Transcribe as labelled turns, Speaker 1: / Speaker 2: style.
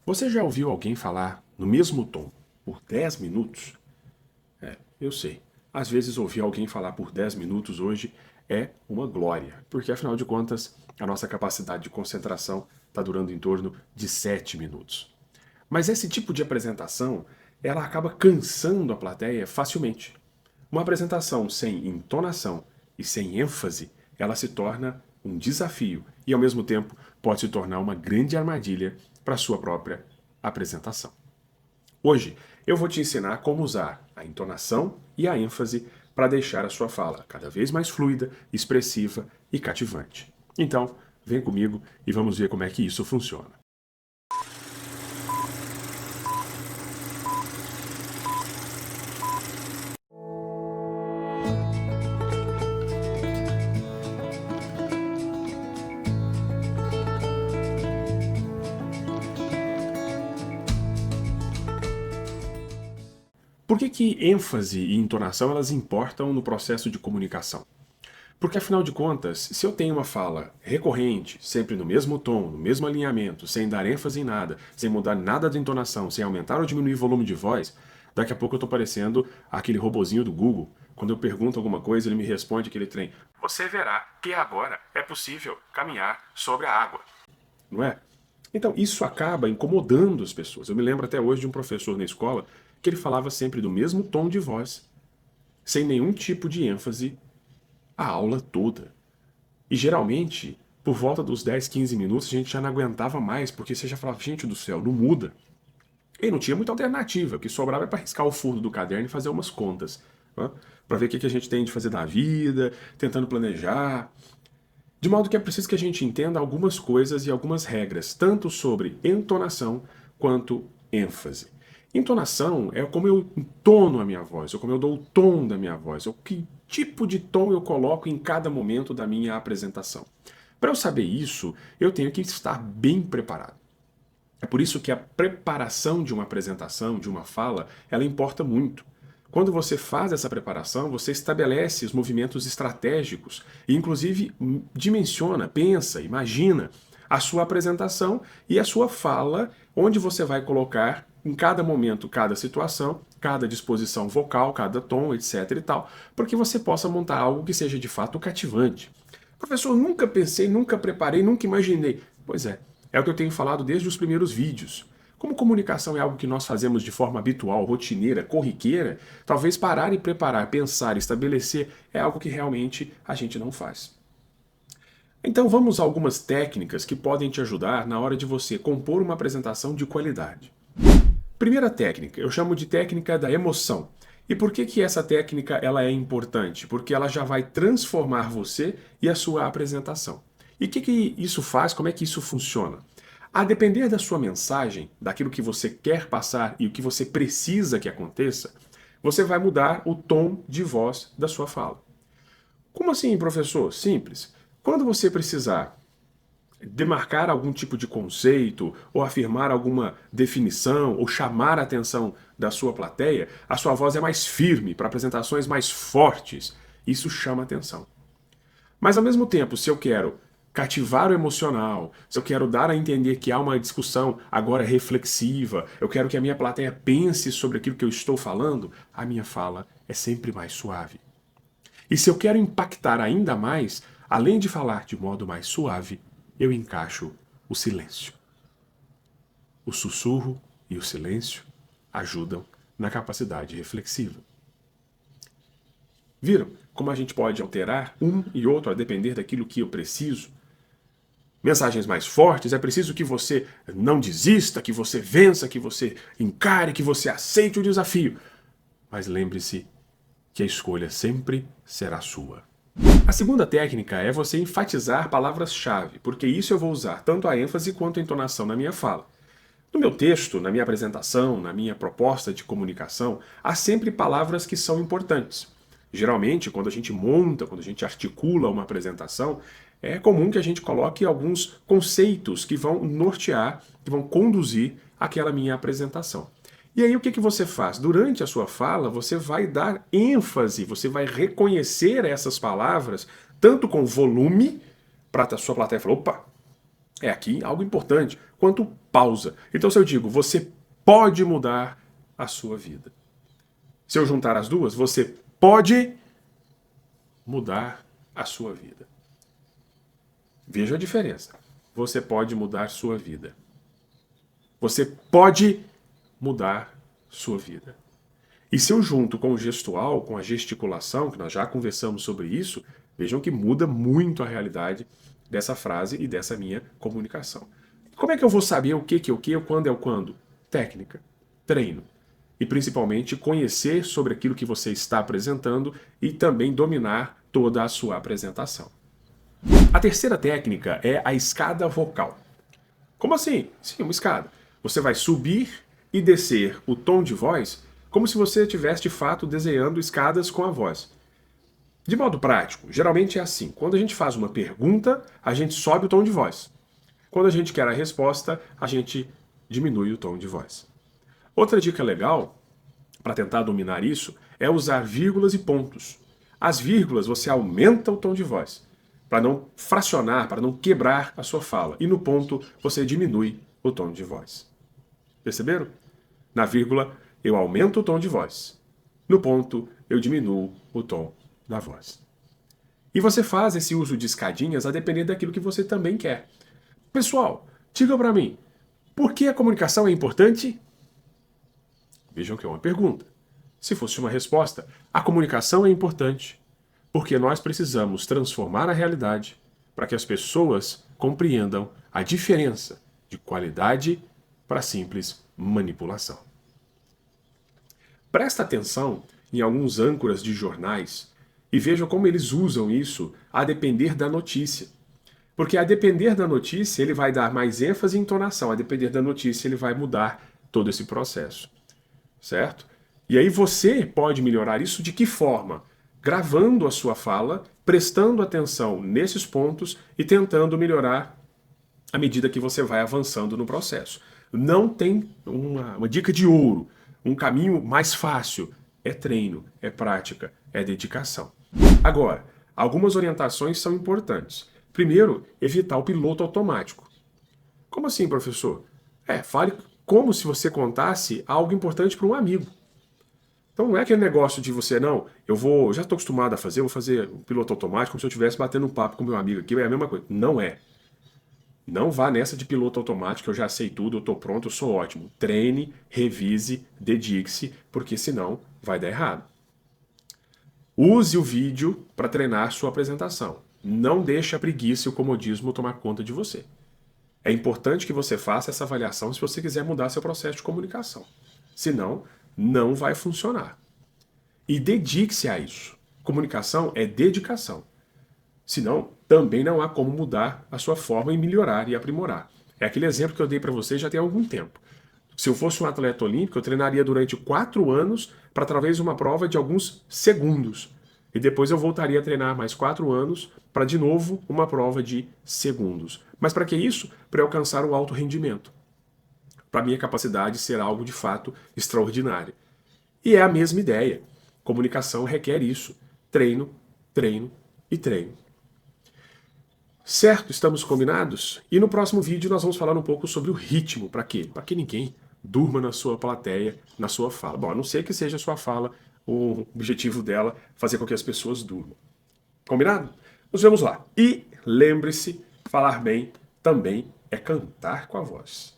Speaker 1: Você já ouviu alguém falar no mesmo tom por 10 minutos? Eu sei. Às vezes ouvir alguém falar por 10 minutos hoje é uma glória, porque afinal de contas a nossa capacidade de concentração está durando em torno de 7 minutos. Mas esse tipo de apresentação, ela acaba cansando a plateia facilmente. Uma apresentação sem entonação e sem ênfase, ela se torna um desafio e ao mesmo tempo pode se tornar uma grande armadilha para a sua própria apresentação. Hoje eu vou te ensinar como usar a entonação e a ênfase para deixar a sua fala cada vez mais fluida, expressiva e cativante. Então, vem comigo e vamos ver como é que isso funciona. Por que ênfase e entonação elas importam no processo de comunicação? Porque afinal de contas, se eu tenho uma fala recorrente, sempre no mesmo tom, no mesmo alinhamento, sem dar ênfase em nada, sem mudar nada da entonação, sem aumentar ou diminuir o volume de voz, daqui a pouco eu estou parecendo aquele robozinho do Google. Quando eu pergunto alguma coisa, ele me responde aquele trem. Você verá que agora é possível caminhar sobre a água. Não é? Então, isso acaba incomodando as pessoas. Eu me lembro até hoje de um professor na escola que ele falava sempre do mesmo tom de voz, sem nenhum tipo de ênfase, a aula toda. E geralmente, por volta dos 10, 15 minutos, a gente já não aguentava mais, porque você já falava, gente do céu, não muda. E não tinha muita alternativa, o que sobrava é para riscar o fundo do caderno e fazer umas contas, né? Para ver o que a gente tem de fazer da vida, tentando planejar. De modo que é preciso que a gente entenda algumas coisas e algumas regras, tanto sobre entonação quanto ênfase. Entonação é como eu entono a minha voz, ou como eu dou o tom da minha voz, ou que tipo de tom eu coloco em cada momento da minha apresentação. Para eu saber isso, eu tenho que estar bem preparado. É por isso que a preparação de uma apresentação, de uma fala, ela importa muito. Quando você faz essa preparação, você estabelece os movimentos estratégicos e, inclusive, dimensiona, pensa, imagina a sua apresentação e a sua fala, onde você vai colocar em cada momento, cada situação, cada disposição vocal, cada tom, etc e tal, para que você possa montar algo que seja de fato cativante. Professor, nunca pensei, nunca preparei, nunca imaginei. Pois é o que eu tenho falado desde os primeiros vídeos. Como comunicação é algo que nós fazemos de forma habitual, rotineira, corriqueira, talvez parar e preparar, pensar, estabelecer é algo que realmente a gente não faz. Então vamos a algumas técnicas que podem te ajudar na hora de você compor uma apresentação de qualidade. Primeira técnica, eu chamo de técnica da emoção. E por que essa técnica ela é importante? Porque ela já vai transformar você e a sua apresentação. E o que isso faz? Como é que isso funciona? A depender da sua mensagem, daquilo que você quer passar e o que você precisa que aconteça, você vai mudar o tom de voz da sua fala. Como assim, professor? Simples. Quando você precisar demarcar algum tipo de conceito, ou afirmar alguma definição, ou chamar a atenção da sua plateia, a sua voz é mais firme, para apresentações mais fortes. Isso chama atenção. Mas ao mesmo tempo, se eu quero cativar o emocional, se eu quero dar a entender que há uma discussão agora reflexiva, eu quero que a minha plateia pense sobre aquilo que eu estou falando, a minha fala é sempre mais suave. E se eu quero impactar ainda mais, além de falar de modo mais suave, eu encaixo o silêncio. O sussurro e o silêncio ajudam na capacidade reflexiva. Viram como a gente pode alterar um e outro a depender daquilo que eu preciso? Mensagens mais fortes, é preciso que você não desista, que você vença, que você encare, que você aceite o desafio. Mas lembre-se que a escolha sempre será sua. A segunda técnica é você enfatizar palavras-chave, porque isso eu vou usar tanto a ênfase quanto a entonação na minha fala. No meu texto, na minha apresentação, na minha proposta de comunicação, há sempre palavras que são importantes. Geralmente, quando a gente monta, quando a gente articula uma apresentação, é comum que a gente coloque alguns conceitos que vão nortear, que vão conduzir aquela minha apresentação. E aí o que você faz? Durante a sua fala, você vai dar ênfase, você vai reconhecer essas palavras, tanto com volume, para a sua plateia falar, opa, é aqui algo importante, quanto pausa. Então se eu digo, você pode mudar a sua vida. Se eu juntar as duas, você pode mudar a sua vida. Veja a diferença. Você pode mudar sua vida. Você pode mudar sua vida. E se eu junto com o gestual, com a gesticulação, que nós já conversamos sobre isso, vejam que muda muito a realidade dessa frase e dessa minha comunicação. Como é que eu vou saber o que é o que, o quando é o quando? Técnica, treino. E principalmente conhecer sobre aquilo que você está apresentando e também dominar toda a sua apresentação. A terceira técnica é a escada vocal. Como assim? Sim, uma escada. Você vai subir e descer o tom de voz como se você estivesse de fato desenhando escadas com a voz. De modo prático, geralmente é assim. Quando a gente faz uma pergunta, a gente sobe o tom de voz. Quando a gente quer a resposta, a gente diminui o tom de voz. Outra dica legal, para tentar dominar isso, é usar vírgulas e pontos. As vírgulas você aumenta o tom de voz, para não fracionar, para não quebrar a sua fala. E no ponto você diminui o tom de voz. Perceberam? Na vírgula eu aumento o tom de voz. No ponto eu diminuo o tom da voz. E você faz esse uso de escadinhas a depender daquilo que você também quer. Pessoal, diga para mim, por que a comunicação é importante? Vejam que é uma pergunta. Se fosse uma resposta, a comunicação é importante, porque nós precisamos transformar a realidade para que as pessoas compreendam a diferença de qualidade para simples manipulação. Presta atenção em alguns âncoras de jornais e veja como eles usam isso a depender da notícia. Porque a depender da notícia ele vai dar mais ênfase e entonação, a depender da notícia ele vai mudar todo esse processo. Certo? E aí você pode melhorar isso de que forma? Gravando a sua fala, prestando atenção nesses pontos e tentando melhorar à medida que você vai avançando no processo. Não tem uma dica de ouro, um caminho mais fácil. É treino, é prática, é dedicação. Agora, algumas orientações são importantes. Primeiro, evitar o piloto automático. Como assim, professor? Fale como se você contasse algo importante para um amigo. Então não é aquele negócio de você, não, já estou acostumado a fazer, vou fazer um piloto automático como se eu estivesse batendo um papo com meu amigo aqui, é a mesma coisa. Não é. Não vá nessa de piloto automático, eu já sei tudo, eu estou pronto, eu sou ótimo. Treine, revise, dedique-se, porque senão vai dar errado. Use o vídeo para treinar sua apresentação. Não deixe a preguiça e o comodismo tomar conta de você. É importante que você faça essa avaliação se você quiser mudar seu processo de comunicação. Senão, não vai funcionar. E dedique-se a isso. Comunicação é dedicação. Senão, também não há como mudar a sua forma e melhorar e aprimorar. É aquele exemplo que eu dei para vocês já tem algum tempo. Se eu fosse um atleta olímpico, eu treinaria durante 4 anos para talvez uma prova de alguns segundos. E depois eu voltaria a treinar mais 4 anos para, de novo, uma prova de segundos. Mas para que isso? Para alcançar o alto rendimento. Para a minha capacidade ser algo de fato extraordinário. E é a mesma ideia. Comunicação requer isso. Treino, treino e treino. Certo? Estamos combinados? E no próximo vídeo nós vamos falar um pouco sobre o ritmo. Para quê? Para que ninguém durma na sua plateia, na sua fala. Bom, a não ser que seja a sua fala o objetivo dela fazer com que as pessoas durmam. Combinado? Nos vemos lá. E lembre-se, falar bem também é cantar com a voz.